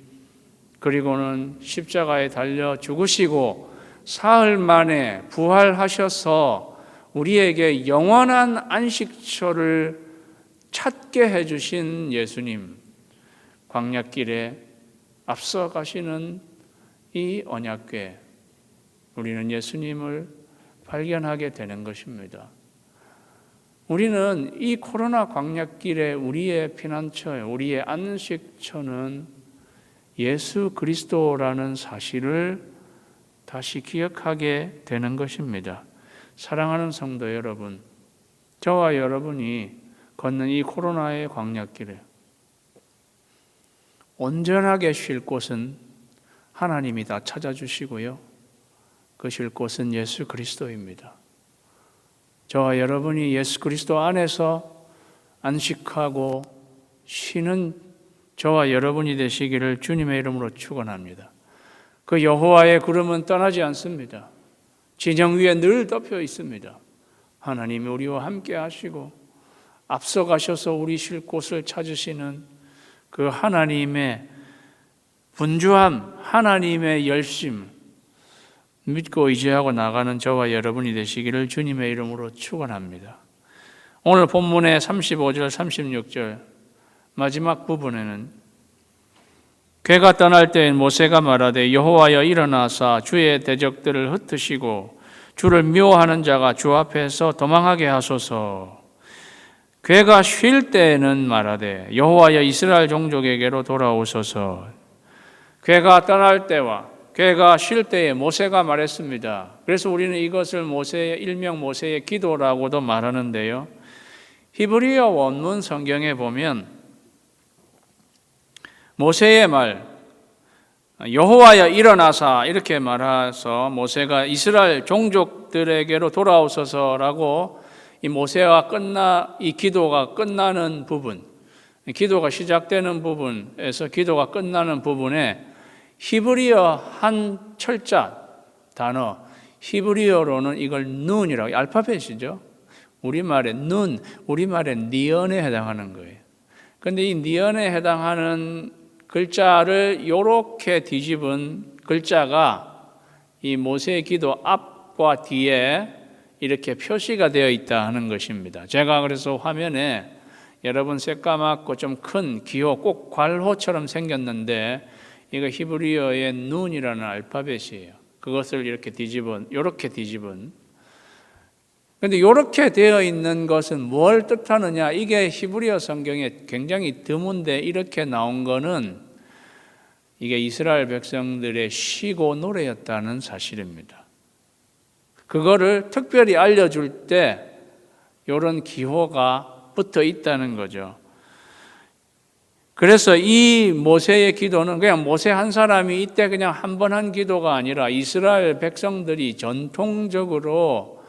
그리고는 십자가에 달려 죽으시고 사흘 만에 부활하셔서 우리에게 영원한 안식처를 찾게 해주신 예수님, 광야길에 앞서 가시는 이 언약궤, 우리는 예수님을 발견하게 되는 것입니다. 우리는 이 코로나 광야길에 우리의 피난처, 우리의 안식처는 예수 그리스도라는 사실을 다시 기억하게 되는 것입니다. 사랑하는 성도 여러분, 저와 여러분이 걷는 이 코로나의 광야길에 온전하게 쉴 곳은 하나님이 다 찾아주시고요. 그 쉴 곳은 예수 그리스도입니다. 저와 여러분이 예수 그리스도 안에서 안식하고 쉬는 저와 여러분이 되시기를 주님의 이름으로 축원합니다. 그 여호와의 구름은 떠나지 않습니다. 진영 위에 늘 덮여 있습니다. 하나님이 우리와 함께 하시고 앞서가셔서 우리 쉴 곳을 찾으시는 그 하나님의 분주함, 하나님의 열심, 믿고 의지하고 나가는 저와 여러분이 되시기를 주님의 이름으로 축원합니다. 오늘 본문의 35절, 36절 마지막 부분에는 궤가 떠날 때엔 모세가 말하되 여호와여 일어나사 주의 대적들을 흩으시고 주를 미워하는 자가 주 앞에서 도망하게 하소서. 궤가 쉴 때에는 말하되 여호와여 이스라엘 종족에게로 돌아오소서. 궤가 떠날 때와 궤가 쉴 때에 모세가 말했습니다. 그래서 우리는 이것을 일명 모세의 기도라고도 말하는데요. 히브리어 원문 성경에 보면 모세의 말, 여호와여 일어나사 이렇게 말해서 모세가 이스라엘 종족들에게로 돌아오소서라고 이 기도가 끝나는 부분, 기도가 시작되는 부분에서 기도가 끝나는 부분에 히브리어 한 철자 단어, 히브리어로는 이걸 눈이라고, 알파벳이죠. 우리말에 눈, 우리말에 니언에 해당하는 거예요. 그런데 이 니언에 해당하는 글자를 이렇게 뒤집은 글자가 이 모세의 기도 앞과 뒤에 이렇게 표시가 되어 있다 하는 것입니다. 제가 그래서 화면에 여러분 새까맣고 좀 큰 기호, 꼭 괄호처럼 생겼는데 이거 히브리어의 눈이라는 알파벳이에요. 그것을 이렇게 뒤집은. 그런데 이렇게 되어 있는 것은 뭘 뜻하느냐? 이게 히브리어 성경에 굉장히 드문데 이렇게 나온 거는 이게 이스라엘 백성들의 시고 노래였다는 사실입니다. 그거를 특별히 알려줄 때 이런 기호가 붙어 있다는 거죠. 그래서 이 모세의 기도는 그냥 모세 한 사람이 이때 그냥 한 번 한 기도가 아니라 이스라엘 백성들이 전통적으로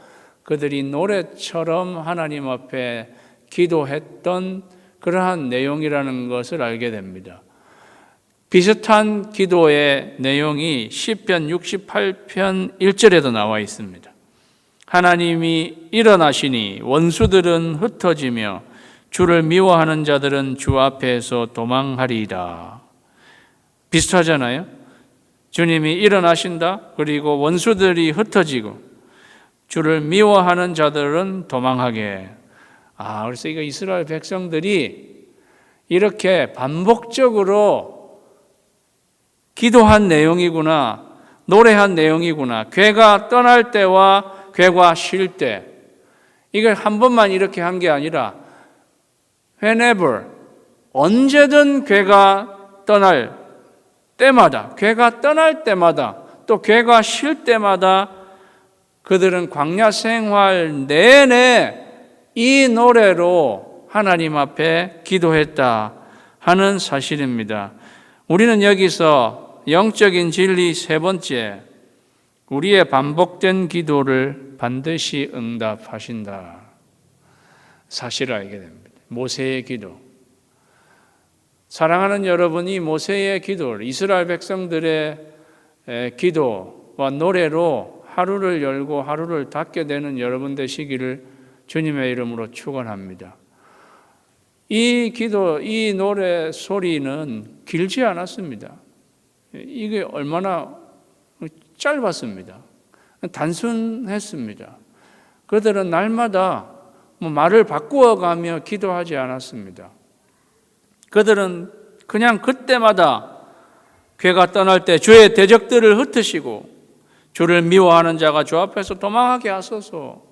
그들이 노래처럼 하나님 앞에 기도했던 그러한 내용이라는 것을 알게 됩니다. 비슷한 기도의 내용이 시편 68편 1절에도 나와 있습니다. 하나님이 일어나시니 원수들은 흩어지며 주를 미워하는 자들은 주 앞에서 도망하리이다. 비슷하잖아요. 주님이 일어나신다. 그리고 원수들이 흩어지고 주를 미워하는 자들은 도망하게. 그래서 이거 이스라엘 백성들이 이렇게 반복적으로 기도한 내용이구나, 노래한 내용이구나. 궤가 떠날 때와 궤가 쉴 때, 이걸 한 번만 이렇게 한 게 아니라 whenever, 언제든 궤가 떠날 때마다, 궤가 떠날 때마다, 또 궤가 쉴 때마다 그들은 광야 생활 내내 이 노래로 하나님 앞에 기도했다 하는 사실입니다. 우리는 여기서 영적인 진리 세 번째, 우리의 반복된 기도를 반드시 응답하신다 사실을 알게 됩니다. 모세의 기도. 사랑하는 여러분이 모세의 기도를, 이스라엘 백성들의 기도와 노래로 하루를 열고 하루를 닫게 되는 여러분 되시기를 주님의 이름으로 축원합니다. 이 기도, 이 노래 소리는 길지 않았습니다. 이게 얼마나 짧았습니다. 단순했습니다. 그들은 날마다 말을 바꾸어가며 기도하지 않았습니다. 그들은 그냥 그때마다 괴가 떠날 때 주의 대적들을 흩으시고 주를 미워하는 자가 주 앞에서 도망하게 하소서.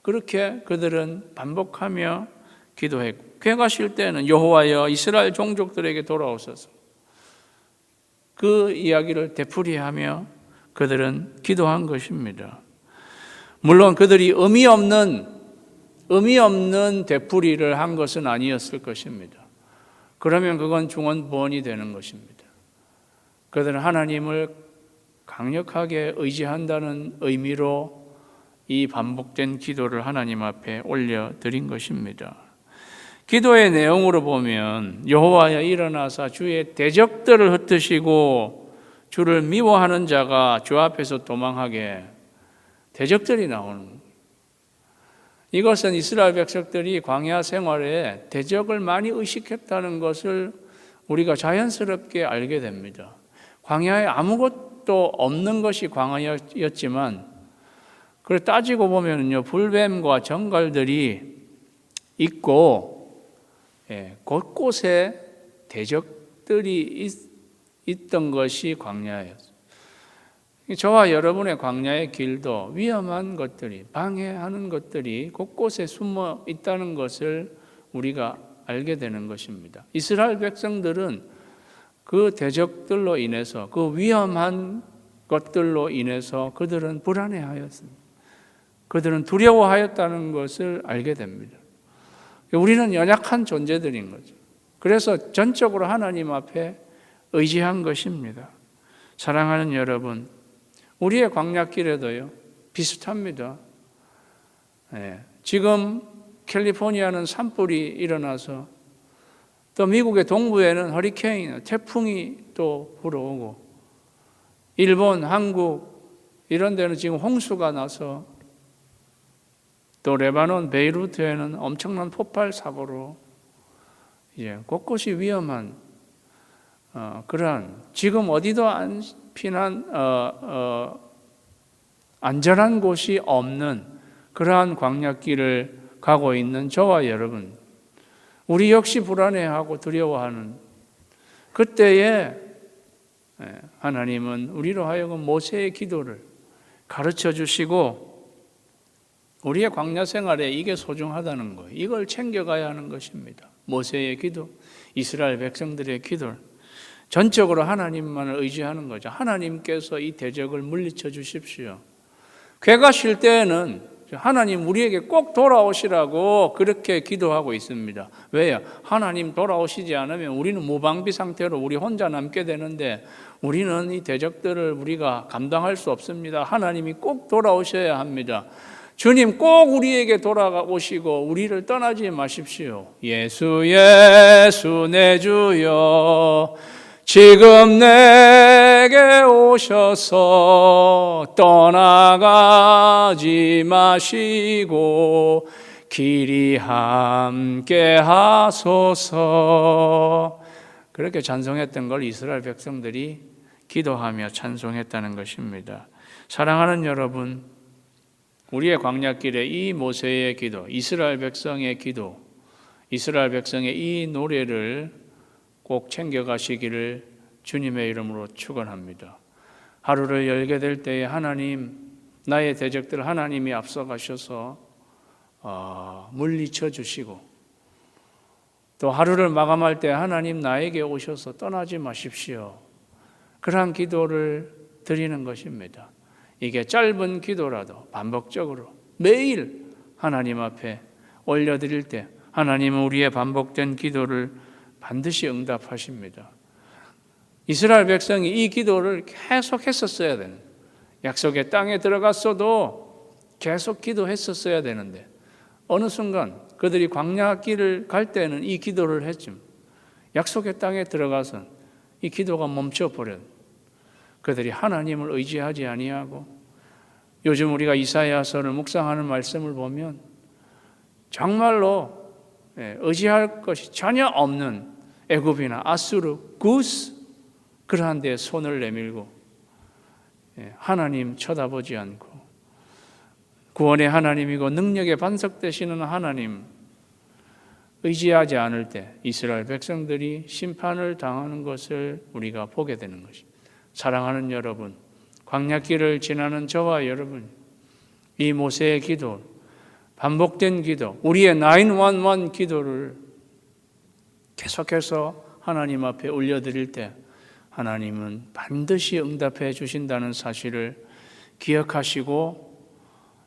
그렇게 그들은 반복하며 기도했고, 괴가 쉴 때는 여호와여 이스라엘 종족들에게 돌아오소서. 그 이야기를 되풀이하며 그들은 기도한 것입니다. 물론 그들이 의미 없는 되풀이를 한 것은 아니었을 것입니다. 그러면 그건 중언부언이 되는 것입니다. 그들은 하나님을 강력하게 의지한다는 의미로 이 반복된 기도를 하나님 앞에 올려드린 것입니다. 기도의 내용으로 보면 여호와여 일어나사 주의 대적들을 흩으시고 주를 미워하는 자가 주 앞에서 도망하게, 대적들이 나오는 거예요. 이것은 이스라엘 백성들이 광야 생활에 대적을 많이 의식했다는 것을 우리가 자연스럽게 알게 됩니다. 광야에 아무것도 없는 것이 광야였지만, 그걸 따지고 보면요, 불뱀과 정갈들이 있고, 곳곳에 대적들이 있던 것이 광야였어요. 저와 여러분의 광야의 길도 위험한 것들이, 방해하는 것들이 곳곳에 숨어 있다는 것을 우리가 알게 되는 것입니다. 이스라엘 백성들은 그 대적들로 인해서, 그 위험한 것들로 인해서 그들은 불안해하였습니다. 그들은 두려워하였다는 것을 알게 됩니다. 우리는 연약한 존재들인 거죠. 그래서 전적으로 하나님 앞에 의지한 것입니다. 사랑하는 여러분, 우리의 광야길에도요 비슷합니다. 지금 캘리포니아는 산불이 일어나서, 또 미국의 동부에는 허리케인, 태풍이 또 불어오고, 일본, 한국 이런 데는 지금 홍수가 나서, 또 레바논 베이루트에는 엄청난 폭발 사고로 곳곳이 위험한 그러한, 지금 어디도 안전한 곳이 없는 그러한 광야길을 가고 있는 저와 여러분, 우리 역시 불안해하고 두려워하는 그때에 하나님은 우리로 하여금 모세의 기도를 가르쳐 주시고, 우리의 광야 생활에 이게 소중하다는 거예요. 이걸 챙겨가야 하는 것입니다. 모세의 기도, 이스라엘 백성들의 기도를 전적으로 하나님만을 의지하는 거죠. 하나님께서 이 대적을 물리쳐 주십시오. 괴가 쉴 때에는 하나님 우리에게 꼭 돌아오시라고 그렇게 기도하고 있습니다. 왜요? 하나님 돌아오시지 않으면 우리는 무방비 상태로 우리 혼자 남게 되는데, 우리는 이 대적들을 우리가 감당할 수 없습니다. 하나님이 꼭 돌아오셔야 합니다. 주님 꼭 우리에게 돌아오시고 우리를 떠나지 마십시오. 예수 예수 내 주여 지금 내게 오셔서 떠나가지 마시고 길이 함께 하소서. 그렇게 찬송했던 걸 이스라엘 백성들이 기도하며 찬송했다는 것입니다. 사랑하는 여러분, 우리의 광야길에 이 모세의 기도, 이스라엘 백성의 기도, 이스라엘 백성의 이 노래를 꼭 챙겨가시기를 주님의 이름으로 축원합니다. 하루를 열게 될 때에 하나님, 나의 대적들 하나님이 앞서가셔서 물리쳐 주시고, 또 하루를 마감할 때 하나님 나에게 오셔서 떠나지 마십시오. 그러한 기도를 드리는 것입니다. 이게 짧은 기도라도 반복적으로 매일 하나님 앞에 올려드릴 때 하나님은 우리의 반복된 기도를 반드시 응답하십니다. 이스라엘 백성이 이 기도를 계속 했었어야 되는, 약속의 땅에 들어갔어도 계속 기도했었어야 되는데, 어느 순간 그들이 광야길을 갈 때는 이 기도를 했지만 약속의 땅에 들어가선 이 기도가 멈춰버렸. 그들이 하나님을 의지하지 아니하고, 요즘 우리가 이사야서를 묵상하는 말씀을 보면 정말로 의지할 것이 전혀 없는 애굽이나 아수르, 구스 그러한 데에 손을 내밀고 하나님 쳐다보지 않고, 구원의 하나님이고 능력의 반석 되시는 하나님, 의지하지 않을 때 이스라엘 백성들이 심판을 당하는 것을 우리가 보게 되는 것입니다. 사랑하는 여러분, 광야길을 지나는 저와 여러분, 이 모세의 기도, 반복된 기도, 우리의 911 기도를 계속해서 하나님 앞에 올려드릴 때 하나님은 반드시 응답해 주신다는 사실을 기억하시고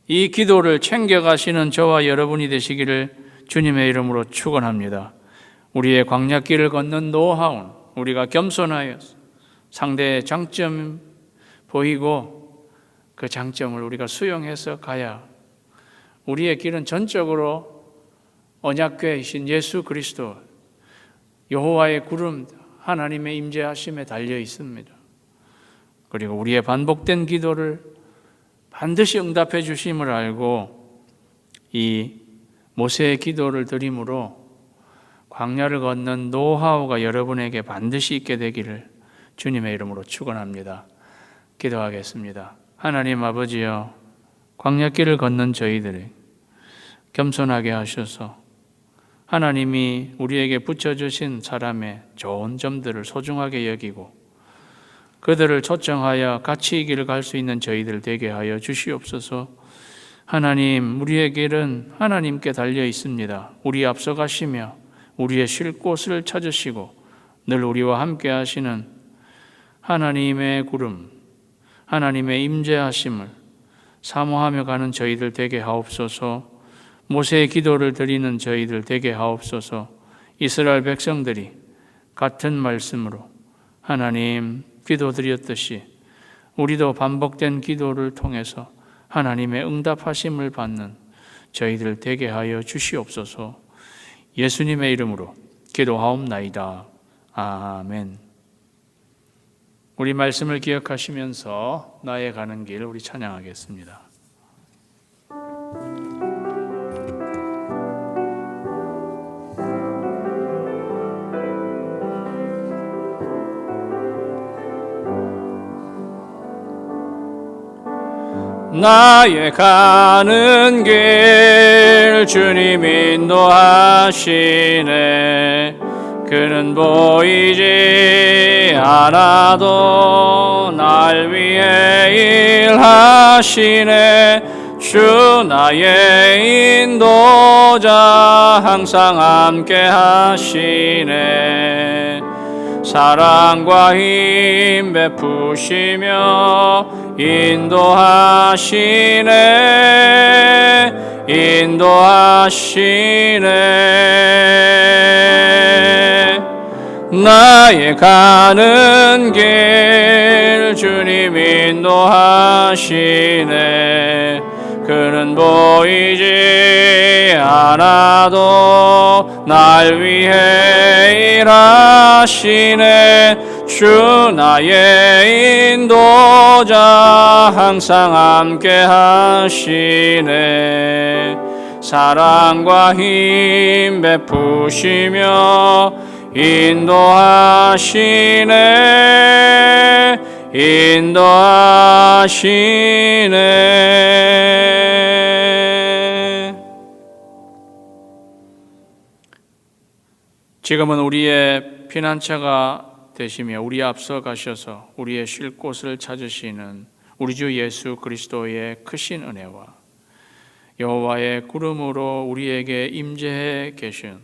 이 기도를 챙겨가시는 저와 여러분이 되시기를 주님의 이름으로 축원합니다. 우리의 광야길을 걷는 노하우는 우리가 겸손하여 상대의 장점 보이고 그 장점을 우리가 수용해서 가야 우리의 길은 전적으로 언약궤이신 예수 그리스도 여호와의 구름 하나님의 임재하심에 달려 있습니다. 그리고 우리의 반복된 기도를 반드시 응답해 주심을 알고 이 모세의 기도를 드림으로 광야를 걷는 노하우가 여러분에게 반드시 있게 되기를 주님의 이름으로 축원합니다. 기도하겠습니다. 하나님 아버지여, 광야길을 걷는 저희들을 겸손하게 하셔서 하나님이 우리에게 붙여주신 사람의 좋은 점들을 소중하게 여기고 그들을 초청하여 같이 이 길을 갈 수 있는 저희들 되게 하여 주시옵소서. 하나님, 우리의 길은 하나님께 달려 있습니다. 우리 앞서가시며 우리의 쉴 곳을 찾으시고 늘 우리와 함께 하시는 하나님의 구름, 하나님의 임재하심을 사모하며 가는 저희들 되게 하옵소서. 모세의 기도를 드리는 저희들 되게 하옵소서. 이스라엘 백성들이 같은 말씀으로 하나님 기도드렸듯이 우리도 반복된 기도를 통해서 하나님의 응답하심을 받는 저희들 되게 하여 주시옵소서. 예수님의 이름으로 기도하옵나이다. 아멘. 우리 말씀을 기억하시면서 나의 가는 길 우리 찬양하겠습니다. 나의 가는 길 주님 인도하시네. 그는 보이지 않아도 날 위해 일하시네. 주 나의 인도자 항상 함께 하시네. 사랑과 힘 베푸시며 인도하시네. 나의 가는 길 주님 인도하시네. 그는 보이지 않아도 날 위해 일하시네. 주 나의 인도자 항상 함께 하시네. 사랑과 힘 베푸시며 인도하시네. 지금은 우리의 피난처가 되시며 우리 앞서 가셔서 우리의 쉴 곳을 찾으시는 우리 주 예수 그리스도의 크신 은혜와 여호와의 구름으로 우리에게 임재해 계신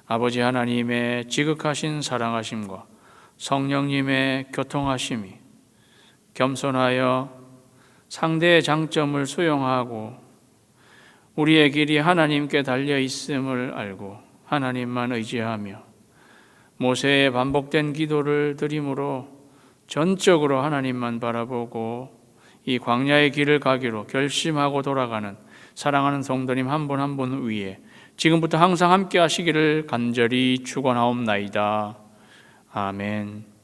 아버지 하나님의 지극하신 사랑하심과 성령님의 교통하심이 겸손하여 상대의 장점을 수용하고 우리의 길이 하나님께 달려 있음을 알고 하나님만 의지하며 모세의 반복된 기도를 드림으로 전적으로 하나님만 바라보고 이 광야의 길을 가기로 결심하고 돌아가는 사랑하는 성도님 한 분 한 분 위에 지금부터 항상 함께 하시기를 간절히 축원하옵나이다. 아멘.